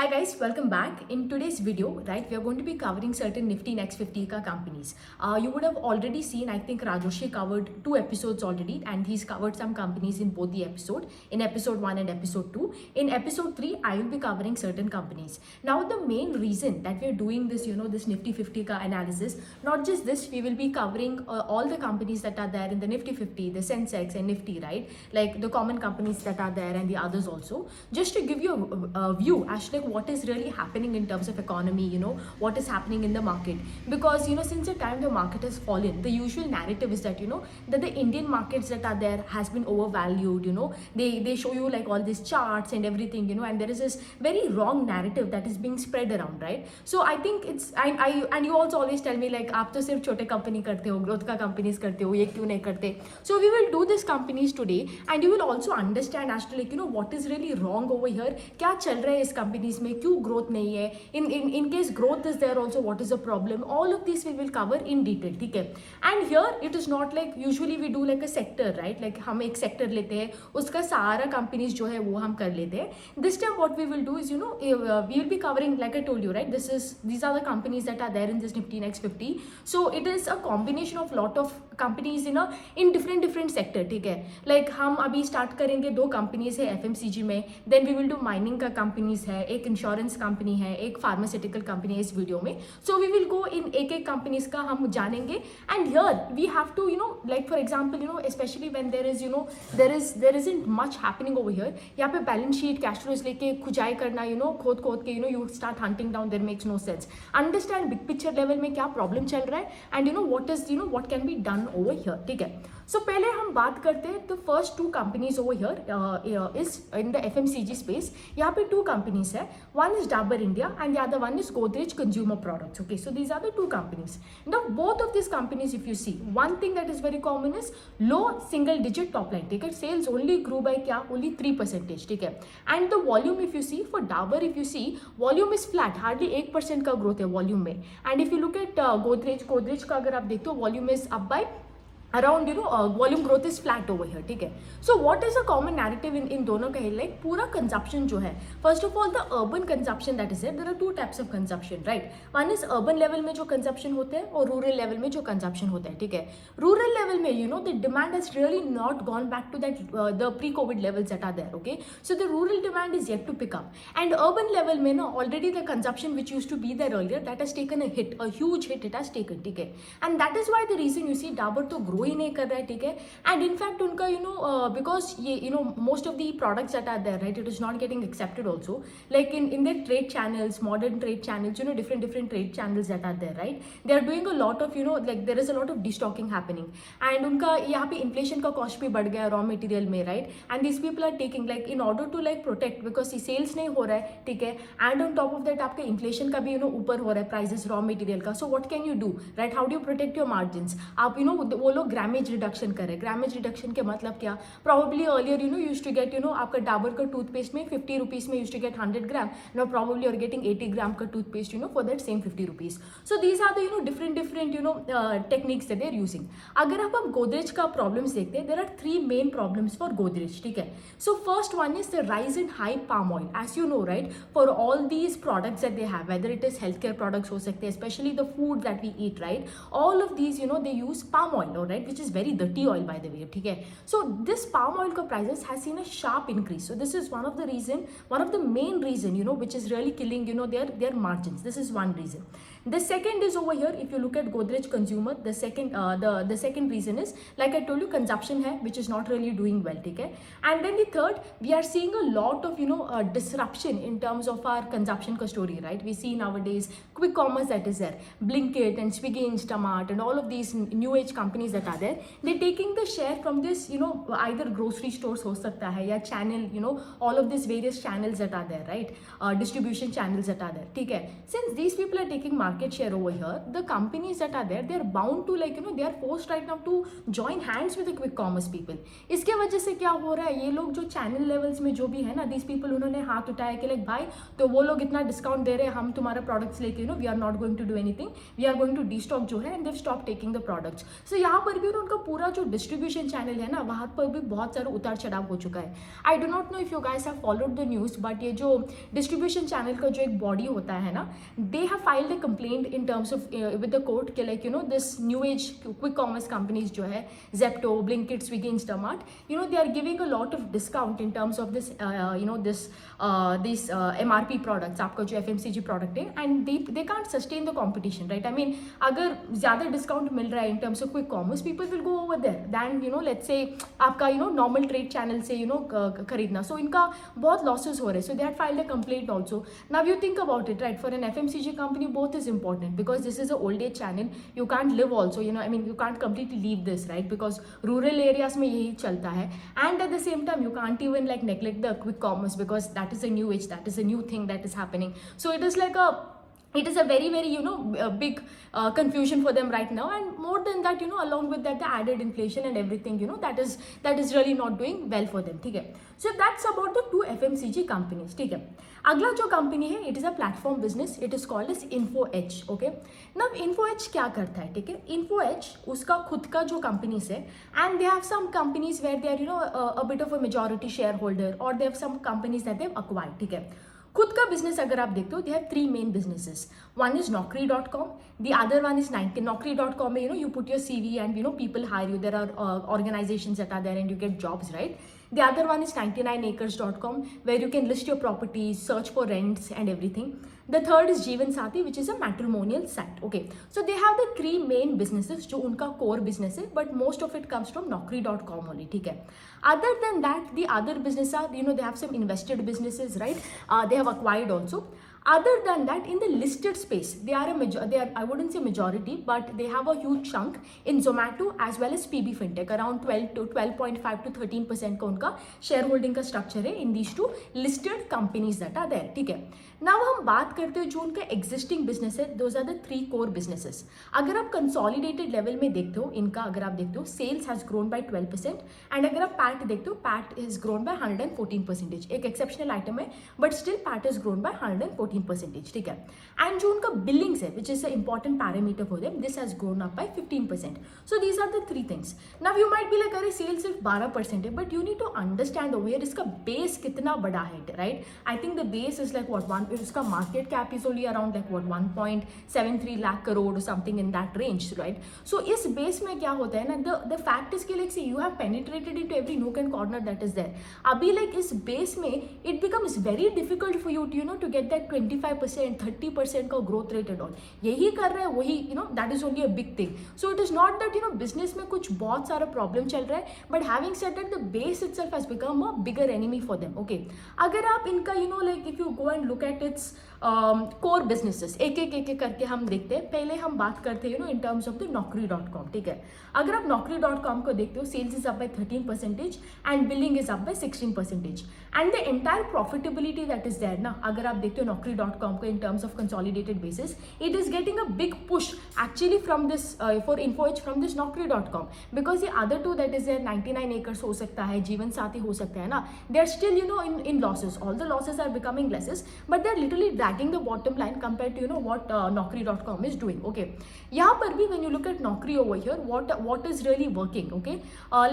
Hi guys, welcome back. In today's video, right, we are going to be covering certain Nifty Next 50 ka companies. You would have already seen, I think Rajoshi covered 2 episodes already, and he's covered some companies in both the episode, in episode 1 and episode 2. In episode 3, I will be covering certain companies. Now, the main reason that we are doing this, this Nifty 50 ka analysis, not just this, we will be covering all the companies that are there in the Nifty 50, the Sensex and Nifty, right? Like the common companies that are there and the others also. Just to give you a view as to what is really happening in terms of economy, what is happening in the market. Because, since the time the market has fallen, the usual narrative is that, that the Indian markets that are there has been overvalued, they show you like all these charts and everything, and there is this very wrong narrative that is being spread around, right? So I think and you also always tell me like, आप तो सिर्फ छोटे company करते हो, growth का companies करते हो, ये क्यों नहीं करते? So we will do this companies today, and you will also understand as to like, what is really wrong over here, क्या चल रहा है इस companies में, क्यों growth नहीं है, in case growth is there also, what is the problem? All of these we will cover in detail, ठीक है? And here it is not like usually we do like a sector, right? Like हम एक sector लेते हैं, उसका सारा companies जो है वो हम कर लेते हैं. This time what we will do is, we will be covering, like I told you, right? These are the companies that are there in this Nifty Next 50. So it is a combination of lot of companies in different sector, ठीक है? Like हम अभी start करेंगे 2 companies है FMCG में, then we will do mining का companies है, एक इंश्योरेंस कंपनी है, एक फार्मास्यूटिकल कंपनी है इस वीडियो में. सो वी विल गो इन एक कंपनीज का हम जानेंगे. And here we have to like for example specially when there isn't much happening over here. यहाँ पे बैलेंस शीट कैश फ्लोज लेके खुजाई करना, खोद के you start hunting down, there makes no sense. Understand big picture level में क्या problem चल रहा है and what can be done over here, ठीक है? सो पहले हम बात करते हैं the first 2 companies over here is in the FMCG space. यहाँ पे 2 कंपनीज है. One is Dabur India and the other one is Godrej Consumer Products. Okay, so these are the 2 companies. Now, both of these companies, if you see, one thing that is very common is low single digit top line. ठीक है, sales only grew by क्या? Only 3%. ठीक है, and the volume, if you see, for Dabur, if you see, volume is flat, hardly 1% का growth है volume में. And if you look at Godrej का अगर आप देखते हो, volume is up by around volume growth is flat over here, ठीक है? So what is a common narrative in दोनों का? लाइक पूरा कंजप्शन जो है, first of all the urban consumption that is there are 2 types of consumption, right? One is urban level में जो consumption होते हैं और रूरल लेवल में जो कंजप्शन होता है, ठीक है? रूरल लेवल में the demand has really not gone back to that the pre COVID levels that are there, okay? So the rural demand is yet to pick up. And urban level में ना already the consumption which use to be there earlier that has taken a huge hit it has taken, ठीक है? And that is why the reason you see Dabur तो grow ही नहीं कर रहा है, ठीक है? एंड इनफैक्ट उनका बिकॉज ये most of the products that are there, right, it is not getting accepted also, like in the trade channels, modern trade channels, different trade channels that are there, right? They are doing a lot of like there is a lot of destocking happening, and उनका यहाँ पे inflation का cost भी बढ़ गया raw material में, right? And this people are taking like in order to like protect, because sales नहीं हो रहा है, ठीक है? And on top of that आपका इन्फ्लेशन का भी ऊपर हो रहा है प्राइसेस रॉ मटेरियल का. So what can you do, right? How do you protect your margins? आप वो लोग ग्रामेज रिडक्शन करें. ग्रामेज रिडक्शन के मतलब क्या? Probably earlier use to get आपका डाबर का टूथपेस्ट में 50 रुपीज में use to get 100 gram. Now probably are getting 80 gram का toothpaste for that same 50 rupees. So these are the different techniques that they are using. अगर आप गोदरेज का problems देखते हैं, there are 3 main problems for Godrej, ठीक है? So first one is the rise in high palm oil. As you know, right, for all these products that they have, whether it is health care products हो सकते हैं, specially the food that we eat, right, all of these they use palm oil, right, which is very dirty oil by the way, ठीक है? So this palm oil का prices has seen a sharp increase. So this is one of the main reason, which is really killing, their margins. This is one reason. The second is over here, if you look at Godrej Consumer, the second reason is, like I told you, consumption है, which is not really doing well, ठीक है? And then the third, we are seeing a lot of, disruption in terms of our consumption का story, right? We see nowadays quick commerce that is there, Blinkit and Swiggy, Instamart and all of these new age companies that are there. They're taking the share from this, either grocery stores हो सकता है या channel, all of these various channels that are there, right? Distribution channels that are there, ठीक है? Since these people are taking market share over here, the companies that are there, they are bound to like, they are forced right now to join hands with the quick commerce people. इसके वजह से क्या हो रहा है, ये लोग जो channel levels में जो भी है ना, these people उन्होंने हाथ उठाया कि like भाई तो वो लोग इतना डिस्काउंट दे रहे हैं, हम तुम्हारा प्रोडक्ट्स लेके we are not going to do anything, we are going to destock जो है, and they've stopped taking the products. So यहाँ पर पर भी उनका पूरा जो डिस्ट्रीब्यूशन चैनल है ना, वहाँ पर भी बहुत सारा उतार चढ़ाव हो चुका है. I do not know if you guys have followed the news, but ये जो डिस्ट्रीब्यूशन चैनल का जो एक बॉडी होता है ना, they have filed a complaint in terms of with the court के like this new age quick commerce companies जो है, Zepto, Blinkit, Swiggy, Instamart, they are giving a lot of discount in terms of this this MRP products, आपका जो FMCG product है, and they can't sustain the competition, right. I mean अगर ज़्यादा discount मिल रहा है in terms of quick commerce, people will go over there then let's say आपका normal trade channel से खरीदना. सो इनका बहुत लॉसेस हो रहे हैं. So they had filed a complaint also. Now you think about it, right. For an FMCG company both is important because this is a old age channel. You can't live also, I mean you can't completely leave this, right, because rural areas में यही चलता है. And at the same time you can't even like neglect the quick commerce because that is a new age, that is a new thing that is happening. So it is like it is a very a big confusion for them right now. And more than that, along with that, the added inflation and everything, that is really not doing well for them. ठीक है. So that's about the two FMCG companies. ठीक है. अगला जो company है, it is a platform business, it is called as InfoEdge. Okay, now InfoEdge क्या करता है? ठीक है, InfoEdge उसका खुद का जो कंपनीज है, and they have some companies where they are a bit of a majority share holder, और they have some companies that they have acquired. ठीक है, खुद का बिजनेस अगर आप देखते हो, they have 3 main businesses. One is Naukri.com, the other one is Naukri.com में you put your CV and people hire you. There are organizations that are there and you get jobs, right? The other one is 99acres.com, where you can list your properties, search for rents and everything. The third is Jeevansathi, which is a matrimonial site. Okay, so they have the 3 main businesses जो उनका core business है, but most of it comes from Naukri.com only. ठीक है. Other than that, the other business are, they have some invested businesses, right? They have acquired also. Other than that, in the listed space, they are I wouldn't say majority, but they have a huge chunk in Zomato as well as PB Fintech. Around 12.5 to 13% का उनका share holding का structure है in these two listed companies that are there. ठीक है. Now हम बात करते हैं जो उनका एग्जिस्टिंग बिजनेस है. Those are the 3 core businesses. अगर आप कंसोलिडेटेड लेवल में देखते हो, इनका अगर आप देखते हो, sales has grown by 12%, and अगर आप पैट देखते हो, पैट इज ग्रोन बाय 114%. एक एक्सेप्शनल आइटम है, but still PAT is grown by 114%. ठीक है. एंड जो उनका बिलिंग्स है, which is a important parameter for them, this has grown up by 15%. So these are the 3 things. Now you might be like, अरे sales सिर्फ 12% है, but you need to understand over here इसका base कितना बड़ा है, right. I think the base is like what उसका market cap is only around like what 1.73 lakh crore, something in that range, right. So इस base में क्या होता है ना, द फैक्ट इज कि like see you have penetrated into every nook and corner that is there. अभी like इस base में it becomes very difficult for you to get that 25%, 30% का ग्रोथ रेट एंड ऑल. यही कर रहे हैं वही, that is only a big thing. So it is not that business में कुछ बहुत सारा प्रॉब्लम चल रहा है, but having said that the base itself has become a bigger enemy for them. Okay, अगर आप इनका like if you go and look at its core businesses, एक करके हम देखते हैं. पहले हम बात करते हैं इन टर्म्स ऑफ द Naukri.com. ठीक है, अगर आप Naukri.com को देखते हो, sales is up by 13% and billing is up by 16%. And the entire profitability that is there ना, अगर आप देखते हो Naukri.com को in terms of consolidated basis, it is getting a big push actually from this for InfoEdge from this Naukri.com, because ये other 2 that is there, 99acres हो सकता है, जीवनसाथी हो सकता है ना, they are still in losses. All the losses are becoming lesses, but they're literally dragging the bottom line compared to what Naukri.com is doing. Okay, यहाँ पर भी when you look at Naukri over here, what is really working? Okay,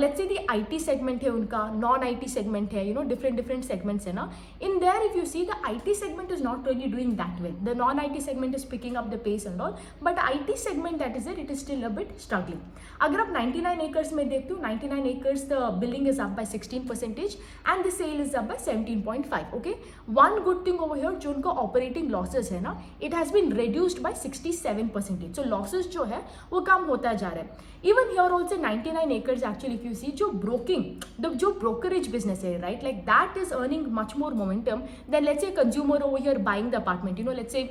let's say the IT segment है उनका, non-IT segment है, different segments है ना. In there, if you see, the IT segment is not really doing that well. The non-IT segment is picking up the pace and all, but IT segment that is there, it is still a bit struggling. अगर आप 99acres में देखते हो, 99acres the billing is up by 16% and the sale is up by 17.5. Okay, one good thing over here, जो उनका operating losses है ना, it has been reduced by 67%. So losses जो है वो कम होता जा रहा है. Even here also 99acres actually if you see, जो जो brokerage business है, right, like that is earning much more momentum than let's say consumer over here buying the apartment. Let's say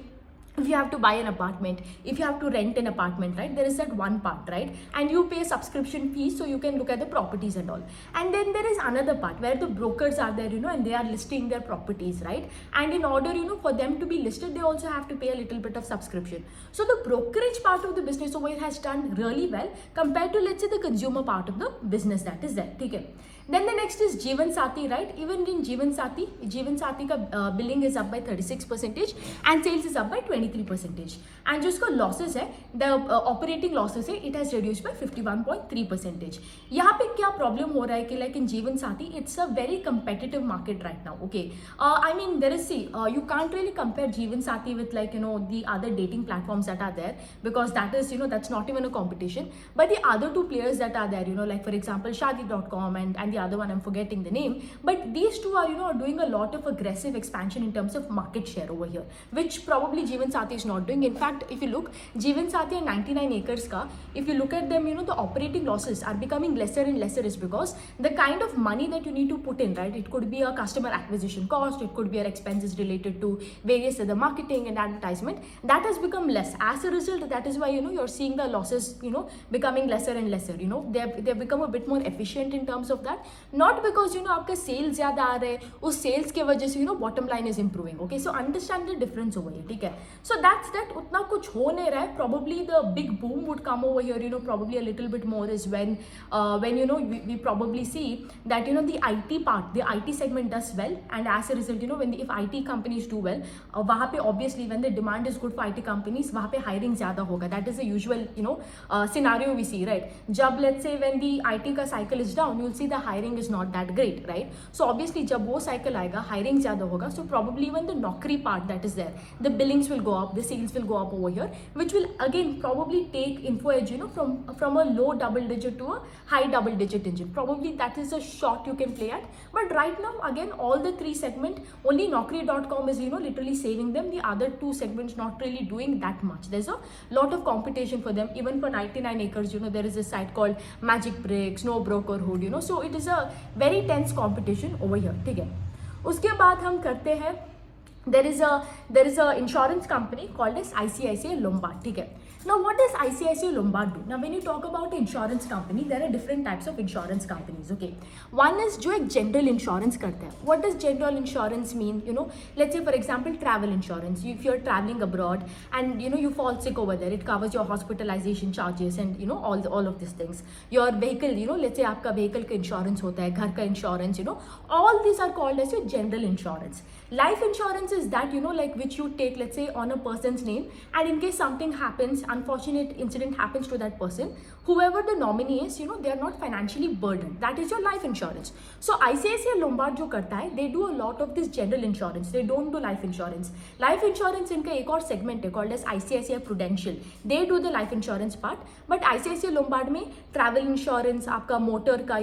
if you have to buy an apartment, if you have to rent an apartment, right, there is that one part, right, and you pay subscription fees so you can look at the properties and all. And then there is another part where the brokers are there, and they are listing their properties, right, and in order for them to be listed, they also have to pay a little bit of subscription. So the brokerage part of the business over here has done really well compared to let's say the consumer part of the business that is there. ठीक है. Then the next is Jeevan Sati, right? Even in Jeevan Sati का billing is up by 36% and sales is up by 23%. And जो इसका losses है, the operating losses है, it has reduced by 51.3%. यहाँ पे क्या problem हो रहा है कि like in Jeevan Sati, it's a very competitive market right now. Okay, I mean there is you can't really compare Jeevan Sati with like the other dating platforms that are there, because that is that's not even a competition. But the other two players that are there, like for example Shaadi.com and the other one I'm forgetting the name, but these two are doing a lot of aggressive expansion in terms of market share over here, which probably Jeevan Sati is not doing. In fact, if you look Jeevan Sati and 99 acres ka, if you look at them, the operating losses are becoming lesser and lesser, is because the kind of money that you need to put in, right? It could be a customer acquisition cost, it could be your expenses related to various other marketing and advertisement, that has become less. As a result, that is why you're seeing the losses becoming lesser and lesser. They've become a bit more efficient in terms of that, not because आपके sales ज़्यादा आ रहे हैं, उस sales के वजह से bottom line is improving. Okay, so understand the difference over here, ठीक है? So that's that. उतना कुछ हो नहीं रहा है. Probably the big boom would come over here, probably a little bit more is when we probably see that the IT part, the IT segment does well, and as a result if IT companies do well, वहाँ पे obviously when the demand is good for IT companies, वहाँ पे hiring ज़्यादा होगा. That is the usual scenario we see, right? जब let's say when the IT का cycle is down, you'll see the hiring is not that great, right? So obviously जब वो cycle आएगा, hiring ज़्यादा होगा. So probably even the Naukri part that is there, the billings will go up, the sales will go up over here, which will again probably take Info Edge from a low double digit to a high double digit engine. Probably that is a shot you can play at. But right now again all the three segment, only Naukri.com is literally saving them. The other two segments not really doing that much. There's a lot of competition for them. Even for 99 acres, there is a site called Magic Bricks, No Brokerhood, so it is a very tense competition over here. ठीक है, उसके बाद हम करते हैं, there is a insurance company called as ICICI Lombard. ठीक है. Now what does ICICI Lombard do? Now when you talk about insurance company, there are different types of insurance companies. Okay, one is जो एक general insurance करता है. What does general insurance mean? Let's say for example travel insurance. If you're traveling abroad and you fall sick over there, it covers your hospitalization charges and all of these things. Your vehicle, let's say आपका vehicle का insurance होता है, घर का insurance, all these are called as your general insurance. Life insurance is that like which you take, let's say on a person's name, and in case something happens, unfortunate incident happens to that person, whoever the nominee is, they are not financially burdened. That is your life insurance. So ICICI Lombard जो करता है, they do a lot of this general insurance. They don't do life insurance. Life insurance इनका एक और segment है called as ICICI Prudential. They do the life insurance part. But ICICI Lombard में travel insurance, आपका motor का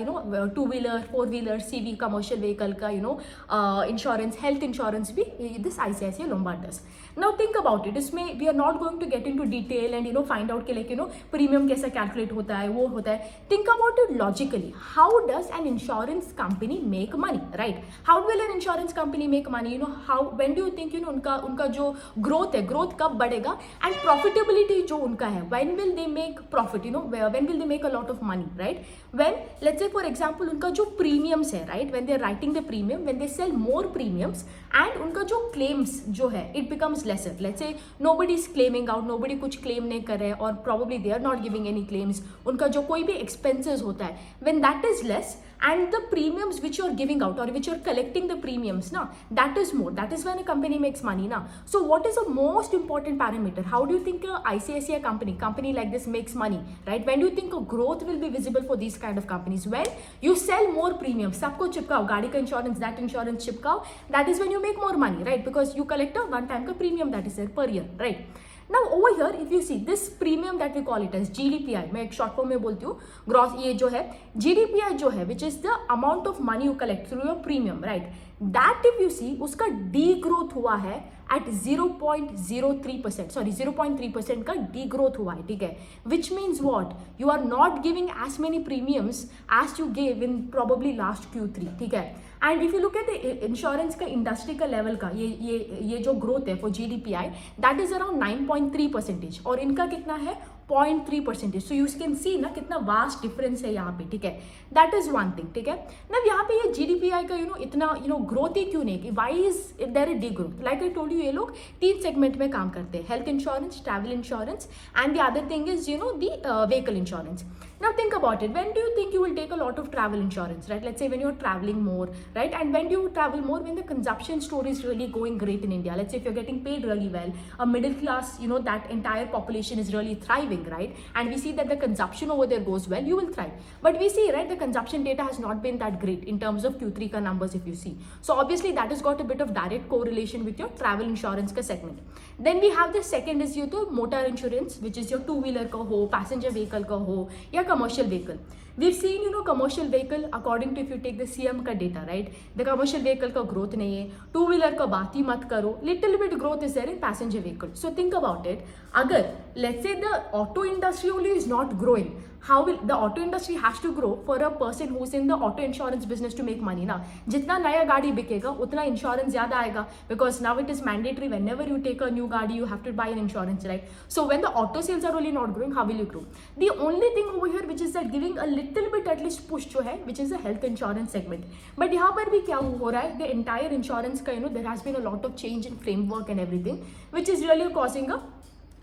two-wheeler, four-wheeler, CV, commercial vehicle का insurance, health insurance भी this ICICI Lombard does. Now think about it. इसमें we are not going to get into detail and find out कि like premium कैसा calculate होता है, वो होता है. Think about it logically. How does an insurance company make money, right? How will an insurance company make money? When do you think उनका जो growth है, growth कब बढ़ेगा, and profitability जो उनका है, when will they make profit? When will they make a lot of money, right? When let's say for example उनका जो premiums है, right? When they're writing the premium, when they sell more premiums and उनका जो claims जो है, it becomes lesser. Let's say nobody is claiming out, nobody कुछ claim नहीं कर रहे, और probably they are not giving any claims. उनका जो कोई भी expenses होता है, when that is less and the premiums which you are giving out or which you are collecting the premiums, that is more. That is when a company makes money. So what is the most important parameter? How do you think a ICICI company like this makes money, right? When do you think a growth will be visible for these kind of companies? When you sell more premiums, सबको चिपकाओ, गाड़ी का insurance, that insurance चिपकाओ, that is when you make more money, right? Because you collect a one time का premium that is there per year, right? Now over here if you see this premium that we call it as GDPI, मैं एक short form में बोलती हूँ, gross ये जो है GDPI जो है, which is the amount of money you collect through your premium, right? That if you see उसका degrowth हुआ है at 0.03%, sorry 0.3% का degrowth हुआ है, ठीक है? Which means what? You are not giving as many premiums as you gave in probably last Q3, ठीक है? And if you look at the insurance का industry का level का ये जो growth है for GDPI, that is around 9.3%, और इनका कितना है 0.3%. So you can see ना कितना vast difference है यहाँ पे, ठीक है? That is one thing, ठीक है? ना यहाँ पे ये GDPI का इतना growth ही क्यों नहीं? Why is there a degrowth? Like I told you, ये लोग तीन segment में काम करते हैं, health insurance, travel insurance, and the other thing is the vehicle insurance. Now think about it. When do you think you will take a lot of travel insurance, right? Let's say when you're traveling more, right? And when do you travel more? When the consumption story is really going great in India. Let's say if you're getting paid really well, a middle class, that entire population is really thriving, right? And we see that the consumption over there goes well, you will thrive. But we see, right, the consumption data has not been that great in terms of Q3 ka numbers if you see. So obviously that has got a bit of direct correlation with your travel insurance ka segment. Then we have the second is your motor insurance, which is your two-wheeler ka ho, passenger vehicle ka ho, ya commercial vehicle. We've seen, commercial vehicle, according to if you take the CM ka data, right? The commercial vehicle ka growth nahi hai, two-wheeler ka baat hi mat karo, little bit growth is there in passenger vehicle. So think about it. Agar, let's say the auto industry only is not growing, how will the auto industry has to grow for a person who's in the auto insurance business to make money na? Jitna naya gaadi bikega, utna insurance zyada aayega, because now it is mandatory whenever you take a new gaadi, you have to buy an insurance, right? So when the auto sales are only not growing, how will you grow? The only thing over here which is that giving a little bit at least push jo hai, which is the health insurance segment. But yahan par bhi kya ho raha hai, the entire insurance ka, there has been a lot of change in framework and everything, which is really causing a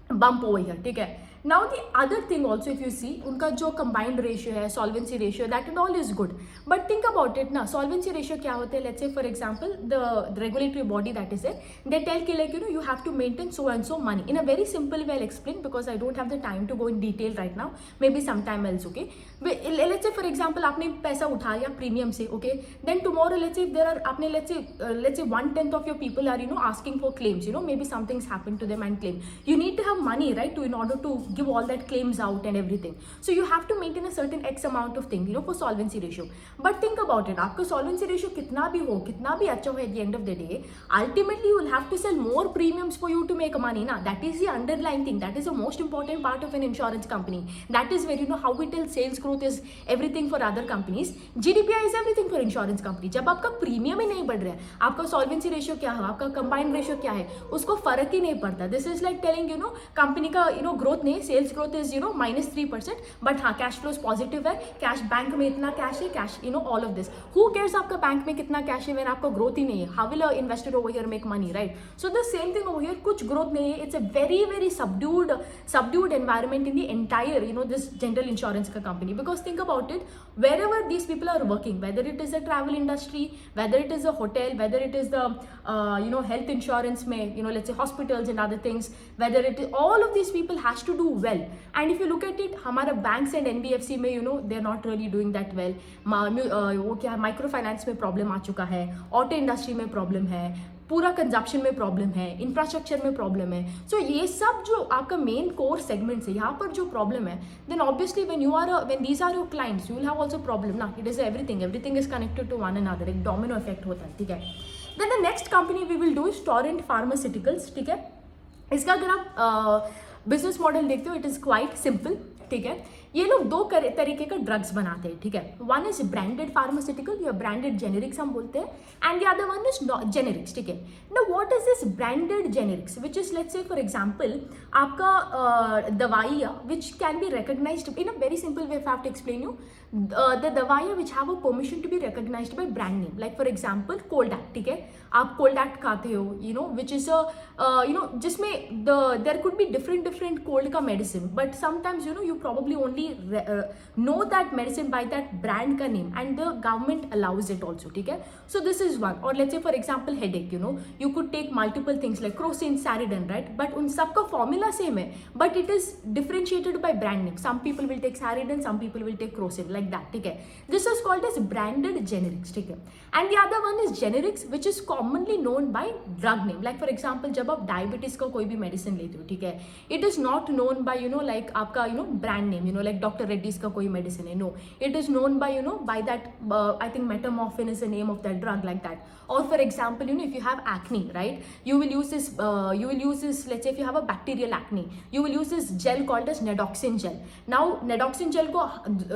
bump over here, ठीक है? Now the other thing also, if you see, उनका जो combined ratio है, solvency ratio, that and all is good. But think about it ना, solvency ratio क्या होता है? Let's say for example, the regulatory body that is there, they tell कि like you have to maintain so and so money. In a very simple way I'll explain, because I don't have the time to go in detail right now. Maybe sometime else, okay? But let's say for example, आपने पैसा उठा लिया premium से, okay? Then tomorrow let's say if there are आपने let's say 1/10 of your people are asking for claims, maybe something's happened to them and claim. You need to have money, right, in order to give all that claims out and everything. So you have to maintain a certain X amount of thing, for solvency ratio. But think about it, आपका solvency ratio कितना भी हो, कितना भी अच्छा हो, at the end of the day, ultimately you will have to sell more premiums for you to make money, na? That is the underlying thing. That is the most important part of an insurance company. That is where how we tell sales growth is everything for other companies. GDPI is everything for insurance company. जब आपका premium ही नहीं बढ़ रहा है, आपका solvency ratio क्या है, आपका combined ratio क्या है, उसको फर्क ही नहीं पड़ता. This is like telling company का growth नहीं, sales growth is -3%, but हाँ cash flows positive है, cash बैंक में इतना cash है, cash all of this. Who cares आपका बैंक में कितना cash है when आपका growth ही नहीं है? How will an investor over here make money, right? So the same thing over here, कुछ growth नहीं है. It's a very subdued environment in the entire this general insurance का company. Because think about it, wherever these people are working, whether it is a travel industry, whether it is a hotel, whether it is the health insurance में let's say hospitals and other things, whether it is, all of these people has to do well. And if you look at it, हमारा banks and NBFC में they're not really doing that well. वो क्या microfinance में problem आ चुका है, auto industry में problem है, पूरा कंजप्शन में प्रॉब्लम है, इंफ्रास्ट्रक्चर में प्रॉब्लम है. सो ये सब जो आपका मेन कोर सेगमेंट्स है, यहाँ पर जो प्रॉब्लम है, then obviously when these are your clients you will have also problem ना. It is everything is connected to one another, एक डोमिनो इफेक्ट होता है, ठीक है? Then the next company we will do is Torrent Pharmaceuticals, ठीक है? इसका अगर आप बिजनेस मॉडल देखते हो, इट इज क्वाइट सिंपल, ठीक है? ये लोग दो तरीके का ड्रग्स बनाते हैं, ठीक है? वन इज ब्रांडेड फार्मास्यूटिकल या ब्रांडेड जेनेरिक्स हम बोलते हैं, and the other one is generics, ठीक है? Now what is this branded generics, which is let's say for example आपका दवाइयाँ which can be recognized in a very simple way. If I have to explain you, the दवाइयाँ which have a permission to be recognized by brand name, like for example Coldact, ठीक है? आप Coldact खाते हो, which is जिसमें there could be different cold का medicine, but sometimes you probably only know that medicine by that brand ka name, and the government allows it also, ठीक है? So this is one. Or let's say for example headache, you could take multiple things like Crocin, Saridon, right? But उन सब का formula same है, but it is differentiated by brand name. Some people will take Saridon, some people will take Crocin, like that, ठीक है? This is called as branded generics, ठीक है? And the other one is generics, which is commonly known by drug name. Like for example, जब आप diabetes का कोई भी medicine लेते हो, ठीक है? It is not known by like आपका brand name, like Dr. Reddy's का कोई medicine है. No, it is known by by that I think Metamorphin is the name of that drug, like that. Or for example, if you have acne, right, you will use this let's say if you have a bacterial acne, you will use this gel called as Nadoxin gel. Now Nadoxin gel को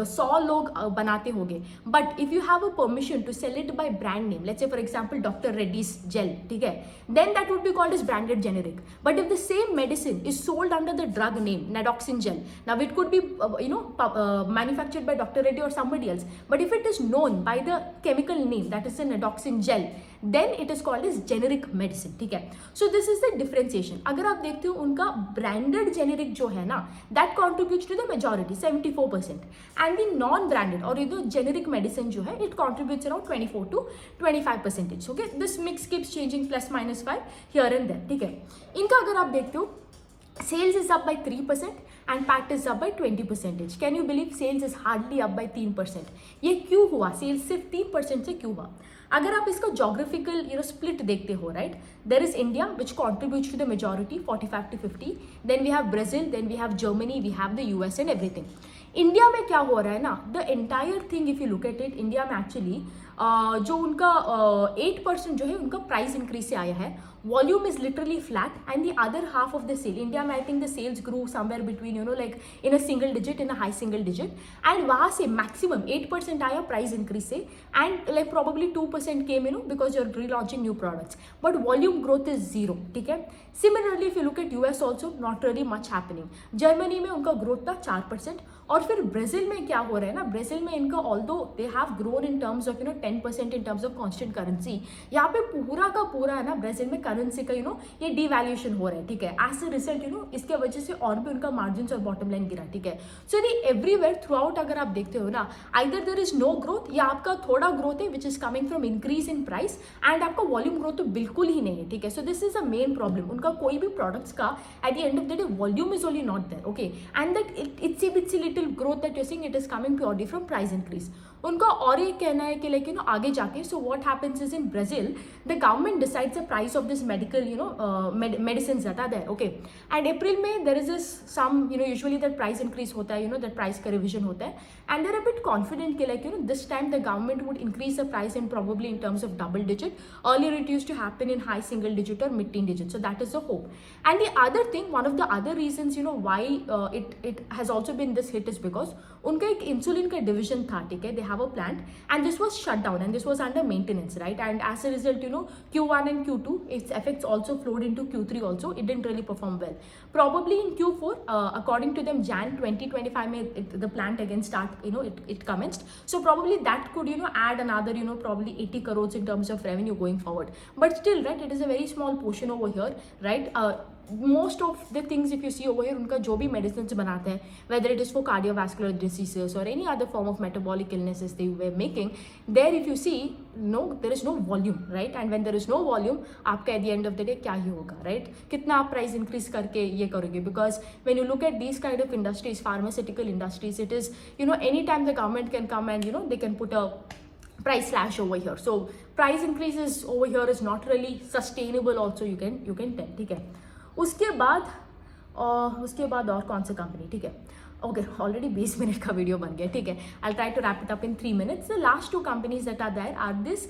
100 लोग बनाते होंगे, but if you have a permission to sell it by brand name, let's say for example Dr. Reddy's gel, ठीक है? Then that would be called as branded generic. But if the same medicine is sold under the drug name Nadoxin gel, now it could be manufactured by Dr. Reddy or somebody else, but if it is known by the chemical name, that is an nadoxin gel, then it is called as generic medicine. ठीक है, so this is the differentiation. अगर आप देखते हो उनका branded generic जो है ना, that contributes to the majority 74%, and the non-branded और ये जो generic medicine जो है, it contributes around 24 to 25%. Okay, this mix keeps changing plus minus 5 here and there. ठीक है, इनका अगर आप देखते हो sales is up by 3% and PAT is up by 20%. Can you believe sales is hardly up by 3%? ये क्यों हुआ? sales सिर्फ 3% से क्यों हुआ? अगर आप इसका geographical split देखते हो, right? There is India which contributes to the majority 45 to 50. Then we have Brazil, then we have Germany, we have the US and everything. India में क्या हो रहा है ना, the entire thing if you look at it, India में actually जो उनका 8% जो है उनका प्राइस इंक्रीज से आया है, volume is literally flat and the other half of the sale, India में I think the sales grew somewhere between like in a single digit, in a high single digit, and वहाँ से maximum 8% आया price increase से, and like probably 2% came because you are relaunching new products, but volume growth is zero. ठीक है, similarly if you look at US also not really much happening. Germany में उनका growth था 4%, और फिर Brazil में क्या हो रहा है ना, ब्राज़ील में इनका although they have grown in terms of 10% in terms of constant currency, यहाँ पे पूरा का पूरा है ना ब्राज़ील में करेंसी का ये डिवैल्यूएशन हो रहा है. ठीक है, एज अ रिजल्ट इसके वजह से और भी उनका मार्जिन और बॉटम लाइन गिरा. ठीक है, so the everywhere throughout अगर आप देखते हो ना, either there is no growth या आपका थोड़ा ग्रोथ है which is coming from increase in price, and आपका वॉल्यूम ग्रोथ तो बिल्कुल ही नहीं है. ठीक है, so this is a main problem. उनका कोई भी प्रोडक्ट्स का at the end of the day volume is only not there. Okay, and that it's little growth that you seeing, it is coming purely from price increase. उनका और एक कहना है कि लेकिन आगे जाके, so what happens is in Brazil the government decides the price of this medical medicines that are there. Okay, and April में there is this some usually that price increase होता है, that price का revision होता है, and they're a bit confident कि like this time the government would increase the price in probably in terms of double digit. Earlier it used to happen in high single digit or mid teen digit, so that is the hope. And the other thing, one of the other reasons why it has also been this hit is because उनका एक insulin का division था. ठीक है, they have a plant and this was shut down and this was under maintenance, right? And as a result Q1 and Q2 its effects also flowed into Q3 also. It didn't really perform well. Probably in Q4 according to them Jan 2025 में the plant again start it commenced, so probably that could add another probably 80 crores in terms of revenue going forward, but still, right, it is a very small portion over here, right? Most of the things if you see over here, उनका जो भी medicines बनाते हैं, whether it is for cardiovascular diseases or any other form of metabolic illnesses they were making, there if you see, no, there is no volume, right? And when there is no volume, आपका at the end of the day क्या ही होगा, right? कितना आप price increase करके ये करोगे? Because when you look at these kind of industries, pharmaceutical industries, it is anytime the government can come and they can put a price slash over here. So price increases over here is not really sustainable also, you can tell. ठीक है, उसके बाद और कौन सी company? ठीक है, okay, already 20 minute का video बन गया. ठीक है, I try to wrap it up in 3 minutes. The last 2 companies that are there are this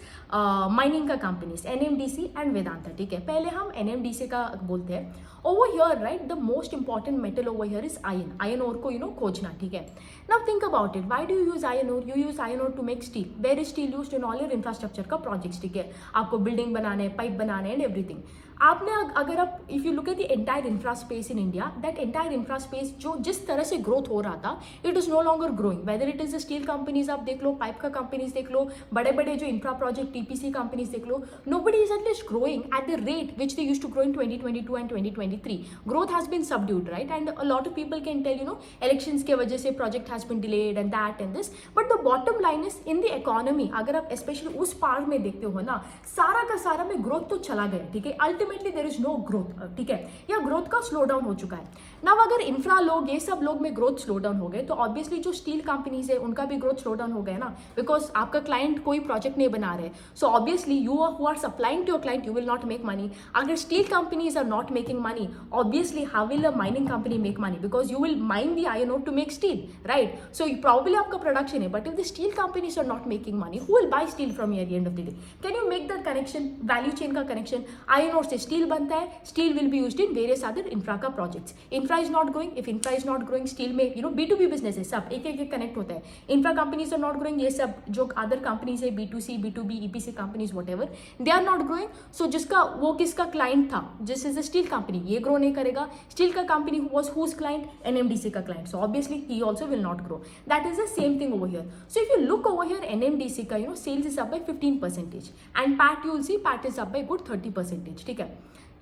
mining का कंपनीज, NMDC एंड वेदांता. ठीक है, पहले हम NMDC का बोलते हैं. Over here, right, the most important metal over here is iron ore को खोजना. ठीक है, now think about it, why do you use iron ore? You use iron ore to make steel. Where is steel used in all your infrastructure का projects. ठीक है, आपको building बनाने, pipe बनाने एंड एवरीथिंग. आपने अगर आप if you look at the entire infra space in India, that entire infra space जो जिस तरह से ग्रोथ हो रहा था, it is no longer growing. Whether it is the steel companies आप देख लो, पाइप का कंपनीज देख लो, बड़े बड़े जो इंफ्रा प्रोजेक्ट TPC कंपनीज देख लो, nobody is at least growing at the rate which they used to grow in 2022 and 2023. Growth has been subdued, right? And a lot of people can tell elections के वजह से project has been delayed and that and this, but the bottom line is in the economy, अगर आप especially उस part में देखते हो ना, सारा का सारा में ग्रोथ तो चला गया. ठीक है, ultimately there is no growth. ठीक है, या ग्रोथ का स्लो डाउन हो चुका है. नाउ अगर इंफ्रा लोग, ये सब लोग में ग्रोथ स्लो डाउन हो गए, तो ऑब्वियसली जो स्टील कंपनीज है उनका भी ग्रोथ स्लो डाउन हो गया ना, बिकॉज आपका क्लाइंट कोई प्रोजेक्ट नहीं बना रहे. So obviously you who are supplying to your client, you will not make money. अगर steel companies are not making money, obviously how will a mining company make money? Because you will mine the iron ore to make steel, right? So probably आपका production है, but if the steel companies are not making money, who will buy steel from at the end of the day? Can you make that connection, value chain का connection iron ore से से steel बनता है, steel will be used in various other infra का projects. Infra is not growing, if infra is not growing, steel में B2B business है, सब एक एक कनेक्ट होता है. Infra companies are not growing, ये सब जो अदर कंपनीज है B2C, B2B, EPC companies whatever, they are not growing. So जिसका वो किसका क्लाइंट था, जिस इज अ स्टील कंपनी, ये ग्रो नहीं करेगा. स्टील का company was whose client, NMDC का client, so obviously he also will not grow. That is the same thing over here. So if you look over here, NMDC का sales is up by 15% and PAT you will see PAT is up by good 30%. ठीक है,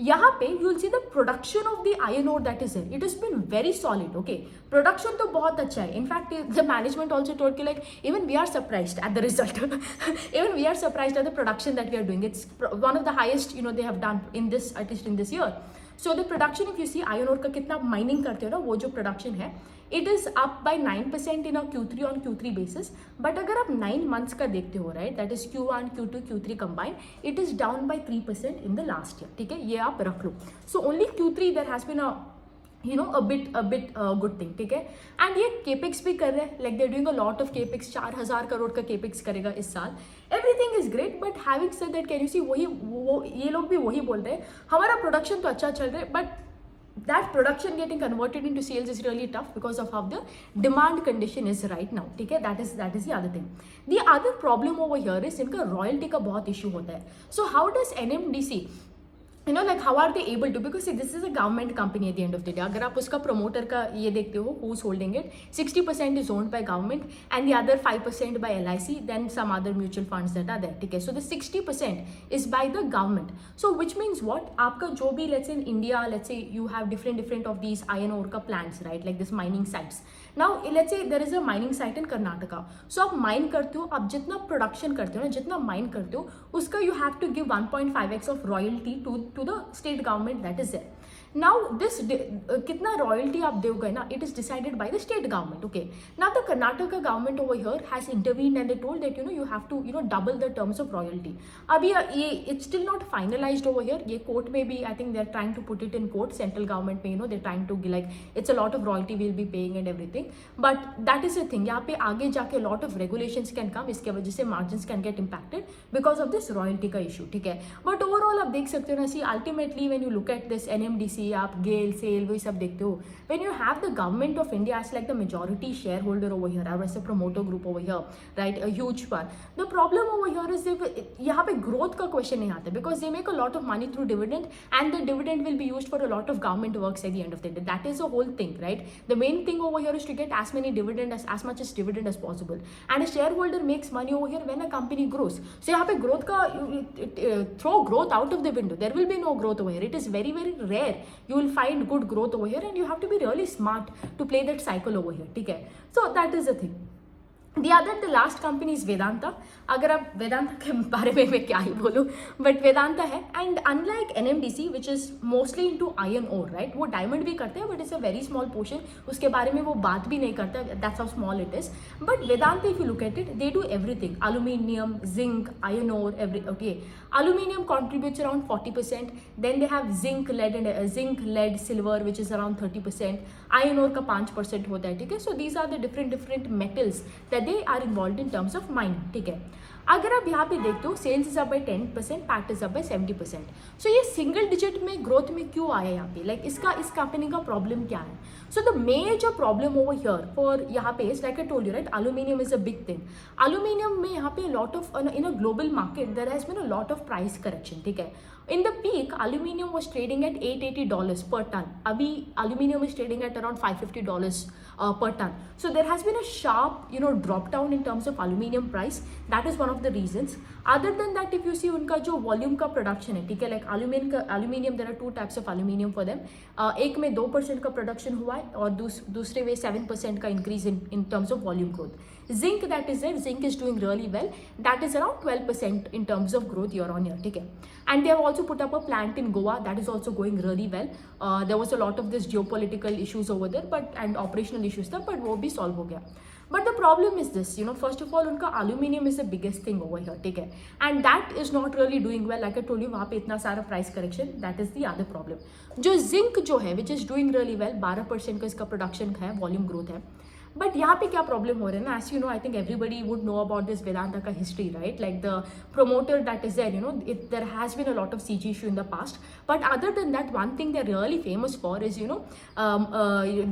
यहाँ पे you will see the production of the iron ore that is there, it has been very solid. Okay, production तो बहुत अच्छा है. In fact the management also told कि like even we are surprised at the result. Even we are surprised at the production that we are doing. It's one of the highest they have done in this, at least in this year. So the production, if you see iron ore का कितना mining करते हो ना, वो जो production है, it is up by 9% in a Q3 on Q3 basis. But अगर आप 9 months का देखते हो, right, that is Q1, Q2, Q3 combine, it is down by 3% in the last year. ठीक है, ये आप रख लो. So only Q3 there has been a bit good thing. ठीक है, एंड ये केपेक्स भी कर रहे हैं, like they are doing a lot of capex. 4,000 crore का केपेक्स करेगा इस साल. Everything is great, but having said that, can you see, ये लोग भी वही बोल रहे हैं, हमारा प्रोडक्शन तो अच्छा चल रहा है, but that production getting converted into sales is really tough because of how the demand condition is right now. ठीक है, that is the other thing. The other problem over here is इनका royalty का बहुत issue होता है. So how does NMDC, like how are they able to, because see, this is a government company at the end of the day. अगर आप उसका promoter का ये देखते हो, who's holding it, 60% is owned by government and the other 5% by LIC, then some other mutual funds that are there. ठीक है, so the 60% is by the government. So which means what, आपका जो भी, let's say in India, let's say you have different of these iron ore का plants, right, like this mining sites. Now let's say there is a mining site in Karnataka. So आप mine करते हो, आप जितना production करते हो ना, जितना mine करते हो, उसका you have to give 1.5x of royalty to the state government that is there. Now this कितना royalty आप दोगे ना, it is decided by the state government. Okay, now the Karnataka government over here has intervened and they told that you have to double the terms of royalty. अभी ये it's still not finalized over here. ये court में भी, I think they are trying to put it in court. Central government में they're trying to like, it's a lot of royalty we'll be paying and everything. But that is the thing. यहाँ पे आगे जाके lot of regulations can come. इसके वजह से margins can get impacted because of this royalty का issue. ठीक है, but overall आप देख सकते हो ना, see ultimately when you look at this NMDC, आप गेल सेल वही सब देखते हो, when you have the government of India as like the majority shareholder over here, or as a promoter group over here, right, a huge one, the problem over here is यहाँ पे growth का question नहीं आता, because they make a lot of money through dividend and the dividend will be used for a lot of government works at the end of the day. That is the whole thing, right? The main thing over here is to get as many dividend as much as dividend as possible, and a shareholder makes money over here when a company grows. So यहाँ पे growth का throw growth out of the window. There will be no growth over here. It is very very rare you will find good growth over here, and you have to be really smart to play that cycle over here. ठीक है, so that is the thing. The last company is Vedanta. अगर आप वेदांता के बारे में मैं क्या ही बोलूँ, बट वेदांता है, and unlike NMDC which is mostly into iron ore, right, वो डायमंड भी करते हैं, but it's a very small portion, उसके बारे में वो बात भी नहीं करता, that's how small it is. But Vedanta, if you look at it, they do everything, aluminium, zinc, iron ore, okay. Aluminium contributes around 40%, then they have zinc, lead, silver, which is around 30%, iron ore का 5% होता है. ठीक है, so these are the different metals that they are involved in terms of mining. ठीक है, अगर आप यहाँ पे देखते हो, sales is up by 10%, PAT is up by 70%. So ये सिंगल डिजिट में ग्रोथ में क्यों आया यहाँ पे, लाइक इस कंपनी का प्रॉब्लम क्या है? So the major problem over here for यहाँ पे is, like I told you, right, aluminium is a big thing. Aluminium में यहाँ पे lot of in a global market there has been a lot of price correction. ठीक है, in the peak aluminum was trading at $880 per ton. Abhi aluminum is trading at around $550 per ton. So there has been a sharp drop down in terms of aluminum price. That is one of the reasons. Other than that, if you see उनका जो volume का production है, ठीक है, like aluminium, there are two types of aluminum for them. एक में 2% का production हुआ है, और दूसरे में 7% का increase in terms of volume growth. Zinc, that is there, zinc is doing really well. That is around 12% in terms of growth year on year. ठीक है, and they have also put up a plant in Goa that is also going really well. There was a lot of this geopolitical issues over there, and operational issues था, but वो भी solve हो गया. But the problem is this, first of all, उनका aluminium is the biggest thing over here, ठीक है, and that is not really doing well. Like I told you, वहाँ पे इतना सारा price correction, that is the other problem. जो zinc जो है, which is doing really well, 12% का इसका production है, volume growth है. बट यहाँ पे क्या प्रॉब्लम हो रहा है ना, as you know, I think everybody would know about this Vedanta का history, right? Like the promoter that is there, you know, there has been a lot of CG issue in the past, but other than that, one thing they're really famous for is, you know,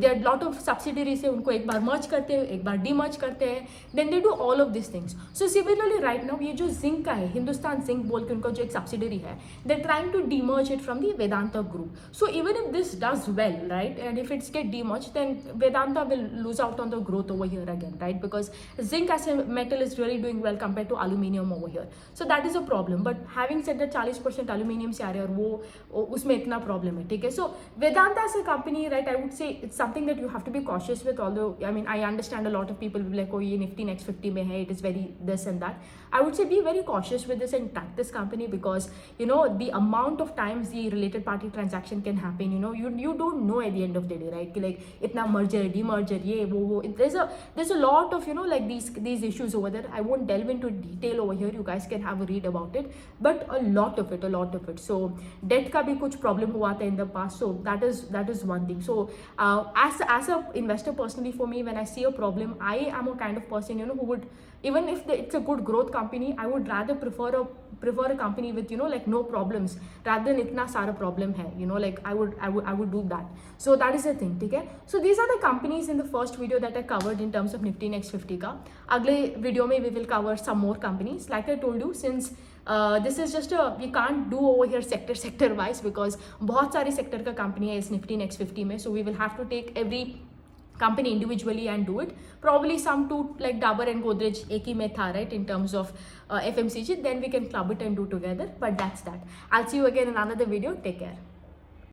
there are lot of subsidiaries है, उनको एक बार merge करते हैं, एक बार demerge करते हैं, then they do all of these things. So similarly right now ये जो Zinc का है, हिंदुस्तान जिंक बोल के उनका जो एक subsidiary है, they're trying to demerge it from the Vedanta group. So even if this does well, right, and if it's get demerged, then Vedanta will lose out on the growth over here again, right? Because zinc as a metal is really doing well compared to aluminium over here. So that is a problem. But having said that, 40% aluminium से आ रहा है और वो उसमें इतना problem है, ठीक है? So Vedanta as a company, right, I would say it's something that you have to be cautious with. Although I mean I understand a lot of people will be like, oh ये Nifty Next 50 में है, it is very this and that. I would say be very cautious with this and track this company, because you know the amount of times the related party transaction can happen. You know you don't know at the end of the day, right? कि like इतना merger demerger ये वो there's a lot of, you know, like these issues over there. I won't delve into detail over here. You guys can have a read about it, but a lot of it. So debt का भी कुछ problem हुआ था in the past. So that is one thing. So as a investor personally, for me, when I see a problem, I am a kind of person, you know, who would, even if it's a good growth company, I would rather prefer a company with, you know, like no problems rather than itna sara problem hai, you know, like I would do that. So that is the thing, ठीक है? So these are the companies in the first video that I covered in terms of Nifty Next 50 का. अगले video में we will cover some more companies. Like I told you, since this is just we can't do over here sector wise, because बहुत सारे sector का company है इस Nifty Next 50 में. So we will have to take every company individually and do it. Probably some two like Dabur and Godrej एक ही में था, right, in terms of FMCG. Then we can club it and do together. But that's that. I'll see you again in another video. Take care.